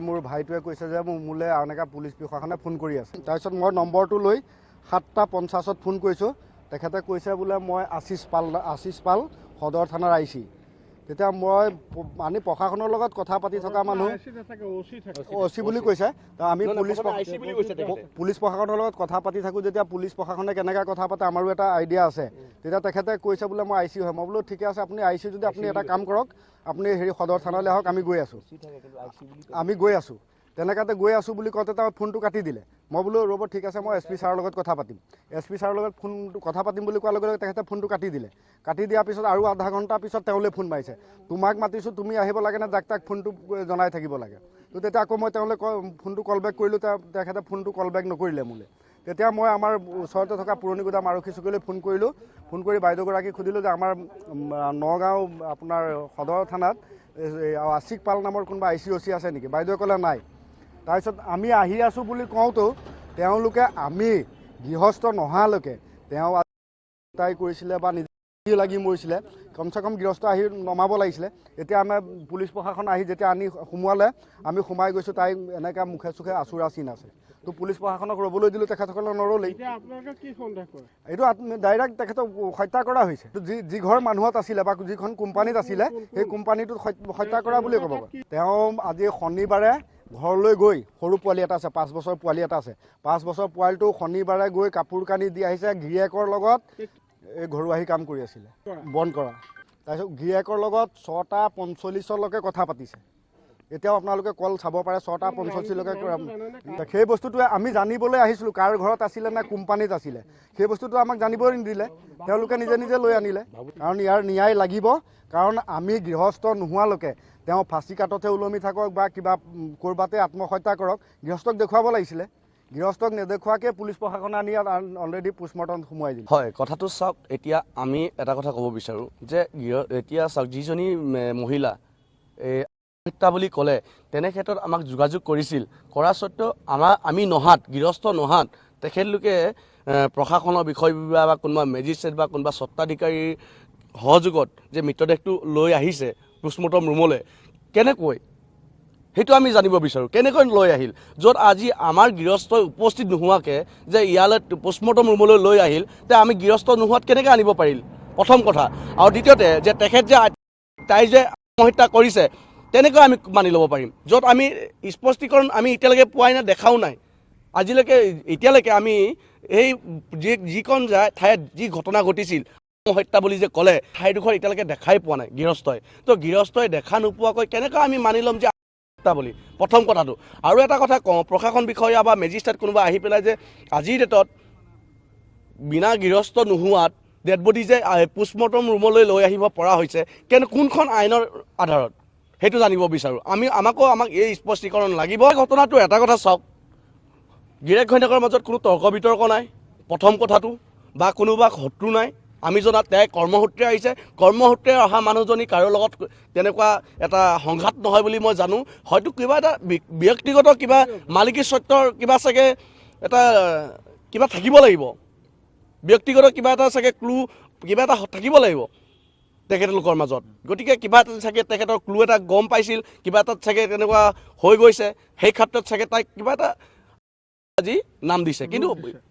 মোৰ ভাইটোৱে কৈছে যে মোলৈ এনেকৈ পুলিচ প্ৰশাসনে ফোন কৰি আছে। তাৰপিছত মই নম্বৰটো লৈ 7:50 ফোন কৰিছোঁ। তেখেতে কৈছে বোলে মই আশিষ পাল সদৰ থানাৰ আই চি। তেতিয়া মই আমি প্ৰশাসনৰ লগত কথা পাতি থকা মানুহ অচি বুলি কৈছে। আমি পুলিচ প্ৰশাসনৰ লগত কথা পাতি থাকোঁ। যেতিয়া পুলিচ প্ৰশাসনে কেনেকৈ কথা পাতে আমাৰো এটা আইডিয়া আছে। তেতিয়া তেখেতে কৈছে বোলে মই আই চি হয়। মই বোলো ঠিকে আছে, আপুনি আই চি যদি আপুনি এটা কাম কৰক, আপুনি সদৰ থানালৈ আহক, আমি গৈ আছোঁ। তেনেকুৱাতে গৈ আছোঁ বুলি কওঁতে তেওঁ ফোনটো কাটি দিলে। মই বোলো ৰ'ব ঠিক আছে, মই SP ছাৰৰ লগত কথা পাতিম। SP ছাৰৰ লগত ফোনটো কথা পাতিম বুলি কোৱাৰ লগে লগে তেখেতে ফোনটো কাটি দিলে। কাটি দিয়াৰ পিছত আৰু আধা ঘণ্টাৰ পিছত তেওঁলৈ ফোন মাৰিছে, তোমাক মাতিছোঁ, তুমি আহিব লাগে নে যাক তাক ফোনটো জনাই থাকিব লাগে। তো তেতিয়া আকৌ মই তেওঁলৈ ফোনটো কল বেক কৰিলোঁ। তেখেতে ফোনটো কল বেক নকৰিলে মোলৈ। তেতিয়া মই আমাৰ ওচৰতে থকা পুৰণি গুদাম আৰক্ষী চকীলৈ ফোন কৰিলোঁ। ফোন কৰি বাইদেউগৰাকীক সুধিলোঁ যে আমাৰ নগাঁও আপোনাৰ সদৰ থানাত আশিষ পাল নামৰ কোনোবা আই চি অচি আছে নেকি? বাইদেৱে ক'লে নাই। তাৰপিছত আমি আহি আছোঁ বুলি কওঁতেও তেওঁলোকে আমি গৃহস্থ নোহোৱালৈকে তেওঁ তাই কৰিছিলে বা নিজে লাগি মৰিছিলে, কমচে কম গৃহস্থ আহি নমাব লাগিছিলে। এতিয়া আমাৰ পুলিচ প্ৰশাসন আহি যেতিয়া আনি সোমোৱালে, আমি সোমাই গৈছোঁ, তাই এনেকৈ মুখে চুখে আচুৰা চিন আছে। তো পুলিচ প্ৰশাসনক ৰ'বলৈ দিলোঁ, তেখেতসকলে নৰলেই। এইটো ডাইৰেক্ট তেখেতক হত্যা কৰা হৈছে। যি ঘৰ মানুহত আছিলে বা যিখন কোম্পানীত আছিলে সেই কোম্পানীটোত হত্যা কৰা বুলিয়ে ক'ব পাৰি। তেওঁ আজি শনিবাৰে ঘৰলৈ গৈ, সৰু পোৱালি এটা আছে, 5 বছৰ পোৱালি এটা আছে, 5 বছৰ পোৱালিটো শনিবাৰে গৈ কাপোৰ কানি দি আহিছে। গিৰিয়েকৰ লগত এই ঘৰুৱাহী কাম কৰি আছিলে, বন্ধ কৰা। তাৰপিছত গিৰিয়েকৰ লগত 6:45লৈকে কথা পাতিছে। এতিয়াও আপোনালোকে কল চাব পাৰে, 6:45লৈকে। সেই বস্তুটোৱে আমি জানিবলৈ আহিছিলোঁ, কাৰ ঘৰত আছিলে নে কোম্পানীত আছিলে, সেই বস্তুটো আমাক জানিবই নিদিলে। তেওঁলোকে নিজে নিজে লৈ আনিলে। কাৰণ ইয়াৰ ন্যায় লাগিব। কাৰণ আমি গৃহস্থ নোহোৱালৈকে তেওঁ ফাঁচি কাটতে ওলমি থাকক বা কিবা ক'ৰবাতে আত্মহত্যা কৰক, গৃহস্থক দেখুৱাব লাগিছিলে। গৃহস্থক নেদেখুৱাকৈ পুলিচ প্ৰশাসনে আনি অলৰেডি পোষ্টমৰ্টম সোমোৱাই দিলে। হয়, কথাটো চাওক, এতিয়া আমি এটা কথা ক'ব বিচাৰোঁ যে এতিয়া চাওক, যিজনী মহিলা হত্যা বুলি ক'লে, তেনে ক্ষেত্ৰত আমাক যোগাযোগ কৰিছিল। কৰা স্বত্বেও আমি নহাত, গৃহস্থ নহাত তেখেতলোকে প্ৰশাসনৰ বিষয় বিভাগ বা কোনোবা মেজিষ্ট্ৰেট বা কোনোবা স্বত্বাধিকাৰীৰ সহযোগত যে মৃতদেহটো লৈ আহিছে পোষ্টমৰ্টম ৰুমলৈ, কেনেকৈ সেইটো আমি জানিব বিচাৰোঁ। কেনেকৈ লৈ আহিল, য'ত আজি আমাৰ গৃহস্থ উপস্থিত নোহোৱাকৈ যে ইয়ালৈ পোষ্টমৰ্টম ৰুমলৈ লৈ আহিল, তে আমি গৃহস্থ নোহোৱাত কেনেকৈ আনিব পাৰিল, প্ৰথম কথা। আৰু দ্বিতীয়তে যে তেখেত যে তাই যে আত্মহত্যা কৰিছে, তেনেকৈ আমি মানি ল'ব পাৰিম, য'ত আমি স্পষ্টীকৰণ আমি এতিয়ালৈকে পোৱাই নাই, দেখাও নাই। এতিয়ালৈকে আমি এই যিখন ঠাইত যি ঘটনা ঘটিছিল, আত্মহত্যা বুলি যে ক'লে, ঠাইডোখৰ এতিয়ালৈকে দেখাই পোৱা নাই গৃহস্থই। তো গৃহস্থই দেখা নোপোৱাকৈ কেনেকৈ আমি মানি ল'ম যে বুলি, প্ৰথম কথাটো। আৰু এটা কথা কওঁ, প্ৰশাসন বিষয়া বা মেজিষ্ট্ৰেট কোনোবা আহি পেলাই যে আজিৰ ডেটত বিনা গৃহস্থ নোহোৱাত ডেড বডি যে পোষ্টমৰ্টম ৰুমলৈ লৈ আহিব পৰা হৈছে, কোনখন আইনৰ আধাৰত, সেইটো জানিব বিচাৰোঁ। আমাক এই স্পষ্টীকৰণ লাগিব। ঘটনাটো এটা কথা চাওক, গিৰেক ঘৈণীয়েকৰ মাজত কোনো তৰ্ক বিতৰ্ক নাই, প্ৰথম কথাটো, বা কোনোবা শত্ৰু নাই। আমি জনাত তাই কৰ্মসূত্ৰে আহিছে, কৰ্মসূত্ৰে অহা মানুহজনী কাৰো লগত তেনেকুৱা এটা সংঘাত নহয় বুলি মই জানো। হয়তো কিবা এটা ব্যক্তিগত কিবা মালিকী স্বত্বৰ কিবা চাগে এটা কিবা থাকিব লাগিব, ব্যক্তিগত কিবা এটা চাগে ক্লু কিবা এটা থাকিব লাগিব তেখেতলোকৰ মাজত। গতিকে কিবা এটা চাগে তেখেতৰ ক্লু এটা গম পাইছিল, কিবা এটাত চাগে তেনেকুৱা হৈ গৈছে, সেই ক্ষেত্ৰত চাগে তাইক কিবা এটা আজি নাম দিছে। কিন্তু